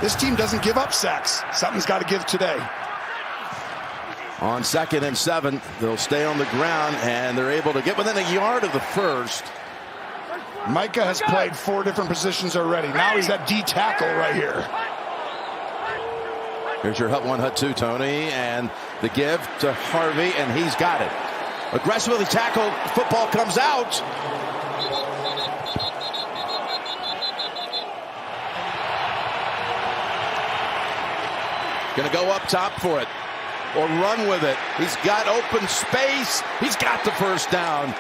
This team doesn't give up sacks. Something's got to give today. On 2nd and 7, they'll stay on the ground, and they're able to get within a yard of the first. Micah has played 4 different positions already. Now he's at D tackle right here. Here's your hut 1, hut 2, Tony, and the give to Harvey, and he's got it. Aggressively tackled, football comes out. Gonna go up top for it, or run with it. He's got open space. He's got the first down.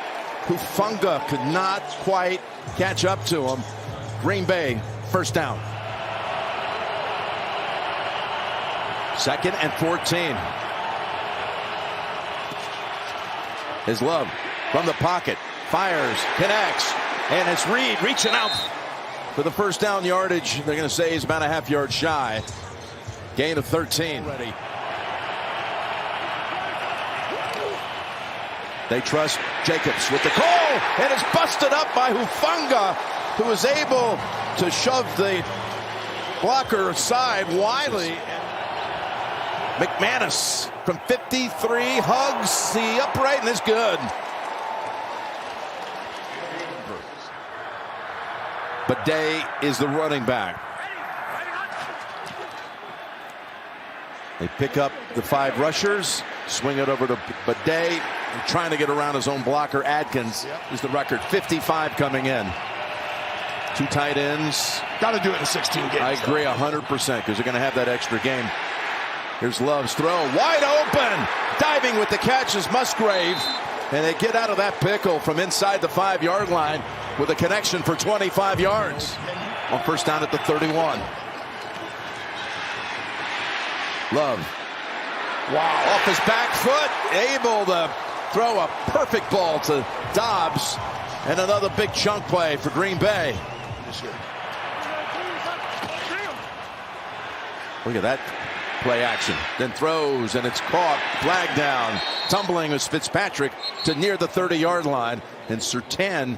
Hufanga could not quite catch up to him. Green Bay, first down. 2nd and 14. Is Love from the pocket, fires, connects, and it's Reed reaching out for the first down yardage. They're going to say he's about a half yard shy. Gain of 13. Ready. They trust Jacobs with the call, and it's busted up by Hufanga, who is able to shove the blocker aside. Wiley. McManus from 53 hugs the upright and is good. But Day is the running back. They pick up the 5 rushers, swing it over to Day, trying to get around his own blocker. Adkins is the record. 55 coming in. 2 tight ends. Got to do it in 16 games. I agree 100% because they're going to have that extra game. Here's Love's throw, wide open, diving with the catch is Musgrave, and they get out of that pickle from inside the 5-yard line with a connection for 25 yards on first down at the 31. Love, wow, off his back foot, able to throw a perfect ball to Dobbs, and another big chunk play for Green Bay. Look at that. Play action, then throws, and it's caught. Flag down. Tumbling was Fitzpatrick to near the 30-yard line, and Surtain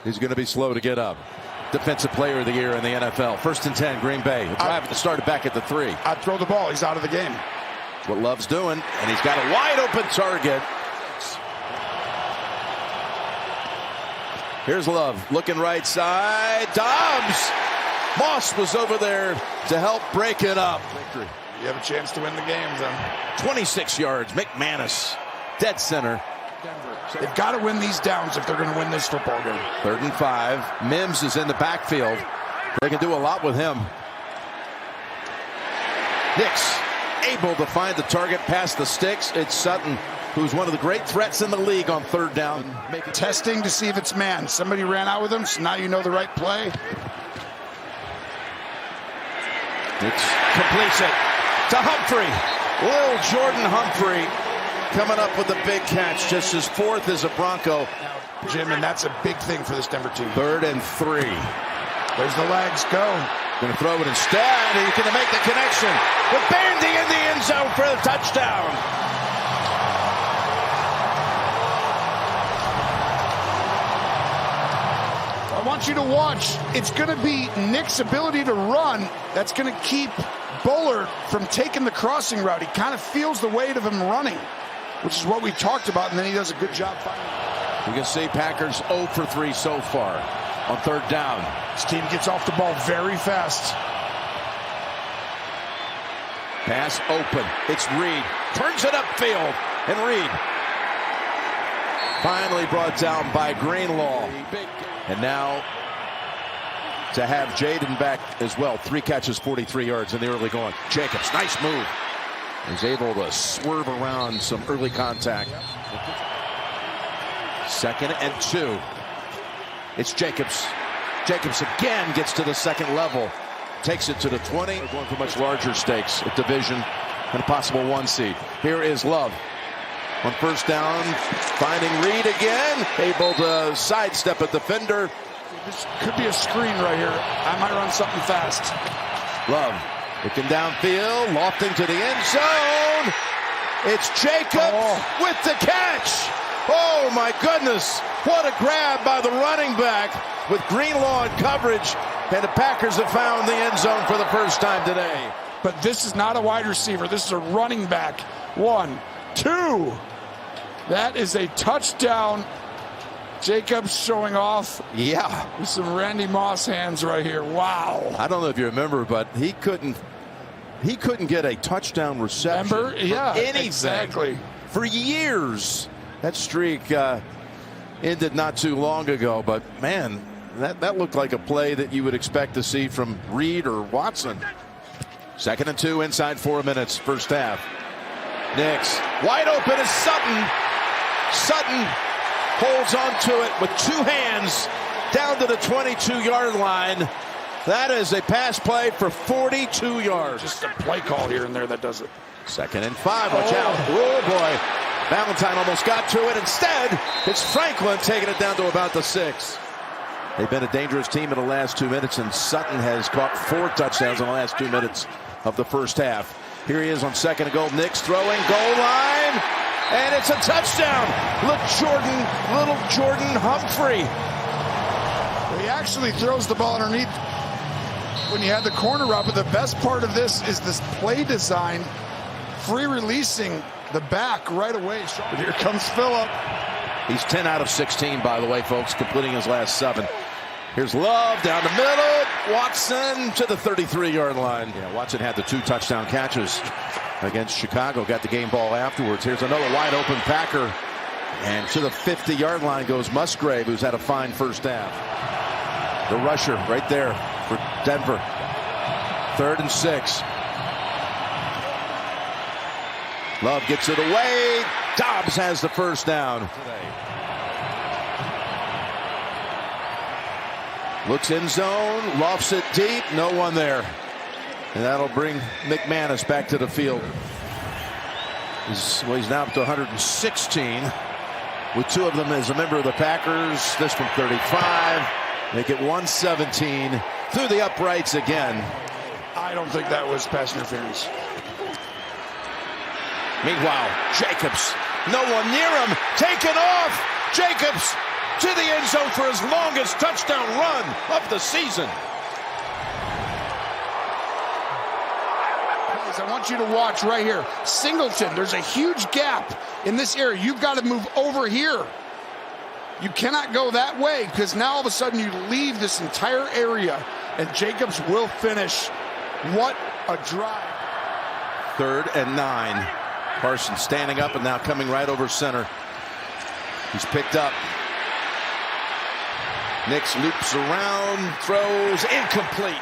is going to be slow to get up. Defensive player of the year in the NFL. 1st and 10, Green Bay. Drive started back at the 3. I'd throw the ball. He's out of the game. That's what Love's doing, and he's got a wide open target. Here's Love looking right side. Dobbs. Moss was over there to help break it up. Victory. You have a chance to win the game, then. 26 yards. McManus, dead center. They've got to win these downs if they're going to win this football game. 3rd and 5. Mims is in the backfield. They can do a lot with him. Nix able to find the target past the sticks. It's Sutton, who's one of the great threats in the league on 3rd down. Testing to see if it's man. Somebody ran out with him, so now you know the right play. Nix completes it to Humphrey. Lil Jordan Humphrey coming up with a big catch, just his 4th as a Bronco. Jim, and that's a big thing for this Denver team. 3rd and 3. There's the legs. Go. Going to throw it instead. He's going to make the connection with Bandy in the end zone for the touchdown. I want you to watch. It's going to be Nick's ability to run that's going to keep Bullard from taking the crossing route. He kind of feels the weight of him running, which is what we talked about, and then he does a good job finding it. You can see Packers 0 for 3 so far on 3rd down. This team gets off the ball very fast. Pass open. It's Reed. Turns it upfield, and Reed finally brought down by Greenlaw. And now to have Jaden back as well. 3 catches, 43 yards in the early going. Jacobs, nice move. He's able to swerve around some early contact. 2nd and 2. It's Jacobs. Jacobs again gets to the 2nd level. Takes it to the 20. We're going for much larger stakes at division and a possible 1 seed. Here is Love. On 1st down, finding Reed again, able to sidestep a defender. This could be a screen right here. I might run something fast. Love looking downfield, lofting to the end zone. It's Jacobs with the catch. Oh my goodness, what a grab by the running back with Greenlaw in coverage. And the Packers have found the end zone for the first time today. But this is not a wide receiver. This is a running back. 1, 2. That is a touchdown. Jacobs showing off. Yeah. With some Randy Moss hands right here. Wow. I don't know if you remember, but he couldn't get a touchdown reception. Remember? Yeah, anything exactly. For years. That streak ended not too long ago, but man, that looked like a play that you would expect to see from Reed or Watson. 2nd and 2 inside 4 minutes, first half. Nix wide open is Sutton. Sutton holds on to it with 2 hands down to the 22-yard line. That is a pass play for 42 yards. Just a play call here and there that does it. 2nd and 5. Watch out. Oh, boy. Valentine almost got to it. Instead, it's Franklin taking it down to about the 6. They've been a dangerous team in the last 2 minutes, and Sutton has caught 4 touchdowns in the last 2 minutes of the first half. Here he is on 2nd and goal. Nix throwing, goal line, and it's a touchdown. Little Jordan Humphrey. He actually throws the ball underneath when you had the corner route, but the best part of this is this play design, free releasing the back right away. But here comes Phillip. He's 10 out of 16, by the way, folks, completing his last 7. Here's Love down the middle. Watson to the 33-yard line. Yeah, Watson had the 2 touchdown catches against Chicago. Got the game ball afterwards. Here's another wide open Packer. And to the 50-yard line goes Musgrave, who's had a fine first half. The rusher right there for Denver. 3rd and 6. Love gets it away. Dobbs has the first down. Looks in zone, lofts it deep, no one there. And that'll bring McManus back to the field. He's now up to 116, with 2 of them as a member of the Packers. This from 35. Make it 117 through the uprights again. I don't think that was pass interference. Meanwhile, Jacobs, no one near him, taken off. Jacobs to the end zone for his longest touchdown run of the season. Please, I want you to watch right here. Singleton, there's a huge gap in this area. You've got to move over here. You cannot go that way because now all of a sudden you leave this entire area and Jacobs will finish. What a drive. 3rd and 9. Parsons standing up and now coming right over center. He's picked up. Nix loops around, throws, incomplete.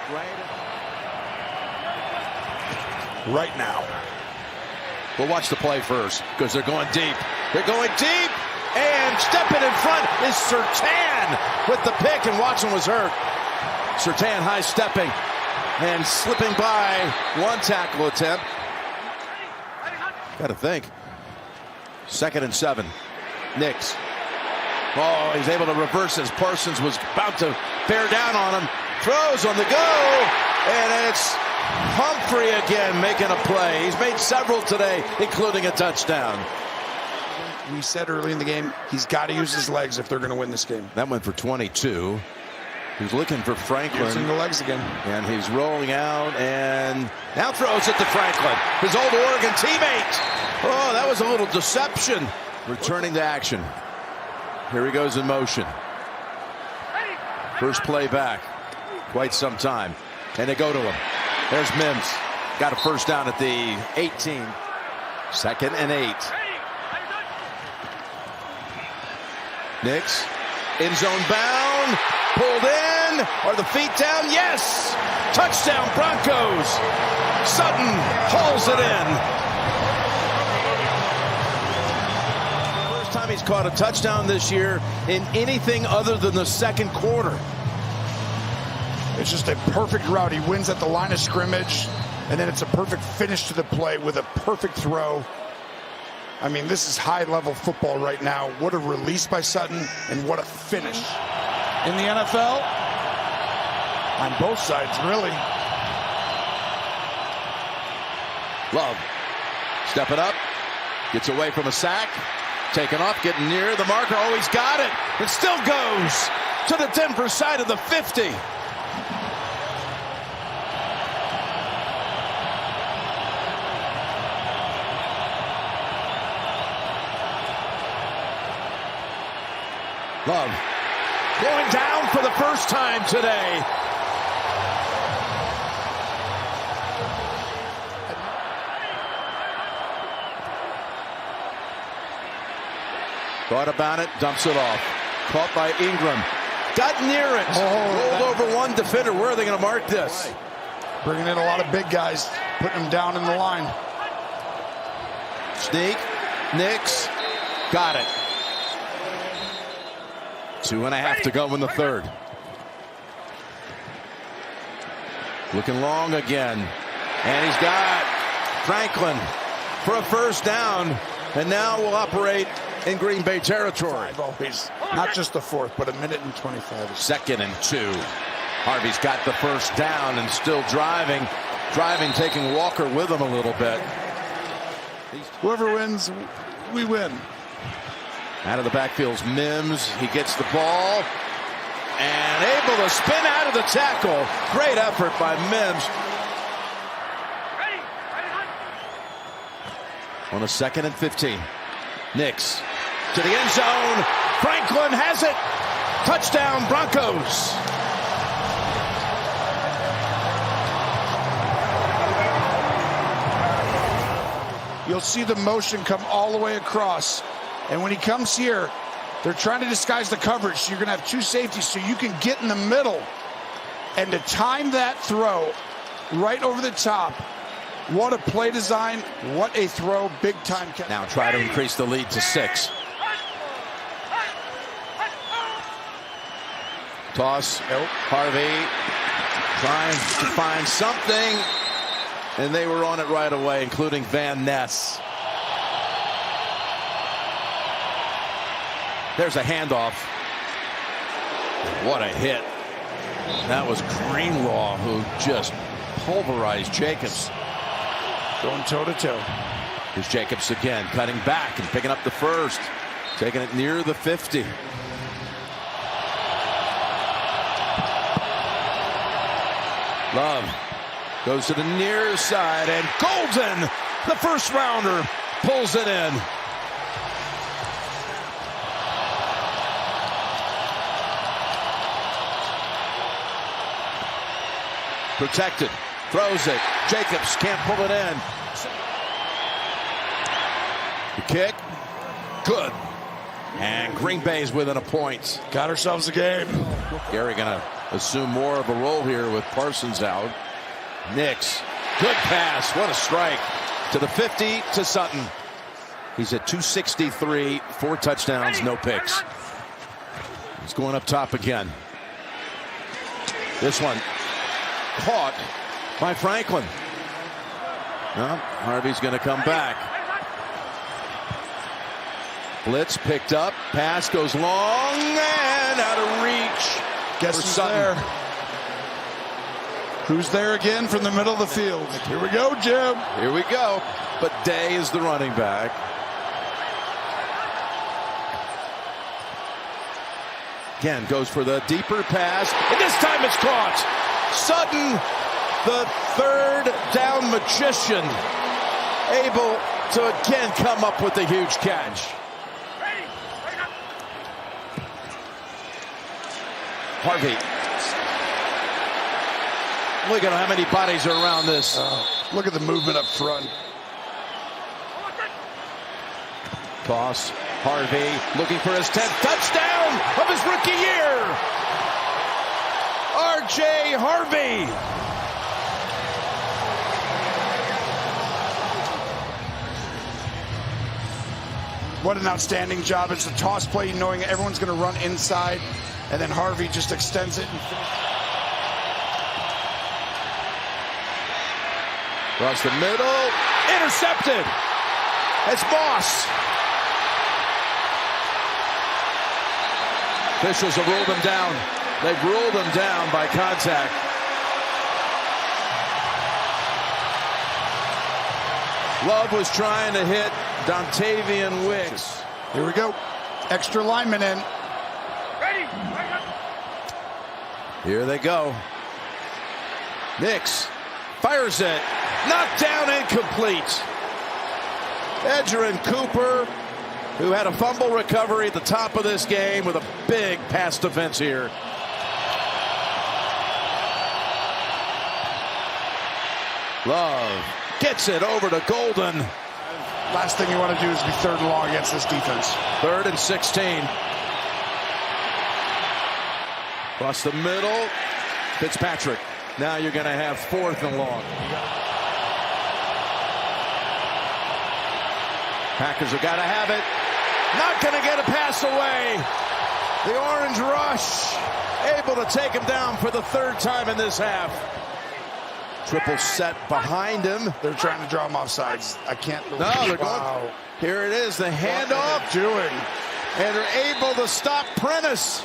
Right now. We'll watch the play first because they're going deep. They're going deep, and stepping in front is Surtain with the pick, and Watson was hurt. Surtain high stepping and slipping by 1 tackle attempt. Got to think. 2nd and 7. Nix. Oh, he's able to reverse as Parsons was about to bear down on him. Throws on the go, and it's Humphrey again making a play. He's made several today, including a touchdown. We said early in the game, he's got to use his legs if they're going to win this game. That went for 22. He's looking for Franklin. Using the legs again. And he's rolling out and now throws it to Franklin, his old Oregon teammate. Oh, that was a little deception. Returning to action. Here he goes in motion. First play back. Quite some time. And they go to him. There's Mims. Got a first down at the 18. 2nd and 8. Nix. End zone bound. Pulled in. Are the feet down? Yes. Touchdown Broncos. Sutton hauls it in. First time he's caught a touchdown this year in anything other than the 2nd quarter. It's just a perfect route. He wins at the line of scrimmage, and then it's a perfect finish to the play with a perfect throw. I mean, this is high-level football right now. What a release by Sutton, and what a finish. In the NFL, on both sides, really. Love stepping up, gets away from a sack, taken off, getting near the marker. Oh, he's got it. It still goes to the Denver side of the 50. Love going down for the first time today. Thought about it, dumps it off. Caught by Ingram. Got near it. Rolled over one defender. Where are they going to mark this? Bringing in a lot of big guys, putting them down in the line. Sneak. Knicks. Got it. 2.5 to go in the third. Looking long again. And he's got Franklin for a first down. And now we'll operate in Green Bay territory. Always. Not just the fourth, but 1:25. 2nd and 2. Harvey's got the first down and still driving. Taking Walker with him a little bit. Whoever wins, we win. Out of the backfield's Mims. He gets the ball and able to spin out of the tackle. Great effort by Mims. On a 2nd and 15. Knicks to the end zone. Franklin has it. Touchdown, Broncos. You'll see the motion come all the way across. And when he comes here, they're trying to disguise the coverage. So you're going to have 2 safeties so you can get in the middle. And to time that throw right over the top. What a play design. What a throw. Big time. Now try to increase the lead to 6. Toss. Nope. Harvey trying to find something. And they were on it right away, including Van Ness. There's a handoff. What a hit. That was Greenlaw who just pulverized Jacobs. Going toe-to-toe. Here's Jacobs again, cutting back and picking up the first. Taking it near the 50. Love goes to the near side, and Golden, the first rounder, pulls it in. Protected, throws it. Jacobs can't pull it in. The kick, good. And Green Bay's within a point. Got ourselves a game. Gary gonna assume more of a role here with Parsons out. Knicks, good pass, what a strike. To the 50 to Sutton. He's at 263, 4 touchdowns, no picks. He's going up top again. This one caught by Franklin. No, Harvey's going to come back. Blitz picked up, pass goes long and out of reach. Guess who's there? Who's there again from the middle of the field? Here we go, Jim. Here we go. But Day is the running back. Again, goes for the deeper pass. And this time it's caught. Sutton, the 3rd down magician, able to again come up with the huge catch. Harvey. Look at how many bodies are around this. Look at the movement up front. Toss. Harvey looking for his 10th touchdown of his rookie year. R.J. Harvey. What an outstanding job. It's a toss play, knowing everyone's going to run inside, and then Harvey just extends it and across the middle, intercepted. It's Moss. Officials have ruled him down. They've ruled him down by contact. Love was trying to hit Dontavian Wicks. Here we go. Extra lineman in. Ready. Here they go. Knicks fires it. Knocked down, incomplete. Edgerrin Cooper who had a fumble recovery at the top of this game with a big pass defense here. Love gets it over to Golden. Last thing you want to do is be 3rd and long against this defense. 3rd and 16. Across the middle, Fitzpatrick. Now you're going to have 4th and long. Packers have got to have it. Not going to get a pass away. The Orange Rush able to take him down for the 3rd time in this half. Triple set behind him. They're trying to draw him off sides. I can't believe No, they're wow. going. Here it is, the handoff. What are they doing? And they're able to stop Prentice.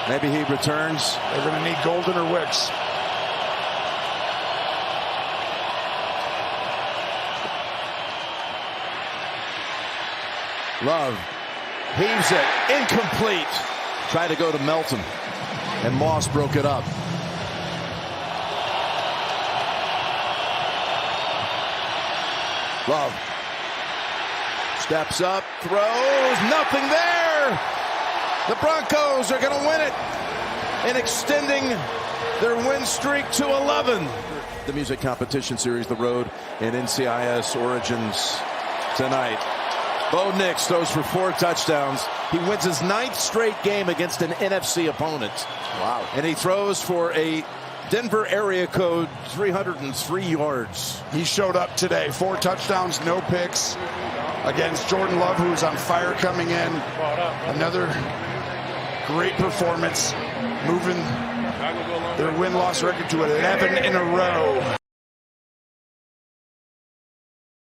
Maybe he returns. They're going to need Golden or Wicks. Love heaves it. Incomplete. Tried to go to Melton. And Moss broke it up. Love steps up, throws, nothing there. The Broncos are going to win it and extending their win streak to 11. The music competition series, The Road and NCIS Origins tonight. Bo Nix throws for 4 touchdowns. He wins his 9th straight game against an NFC opponent. Wow. And he throws for a Denver area code 303 yards. He showed up today. 4 touchdowns, no picks against Jordan Love, who's on fire coming in. Another great performance, moving their win-loss record to 11 in a row.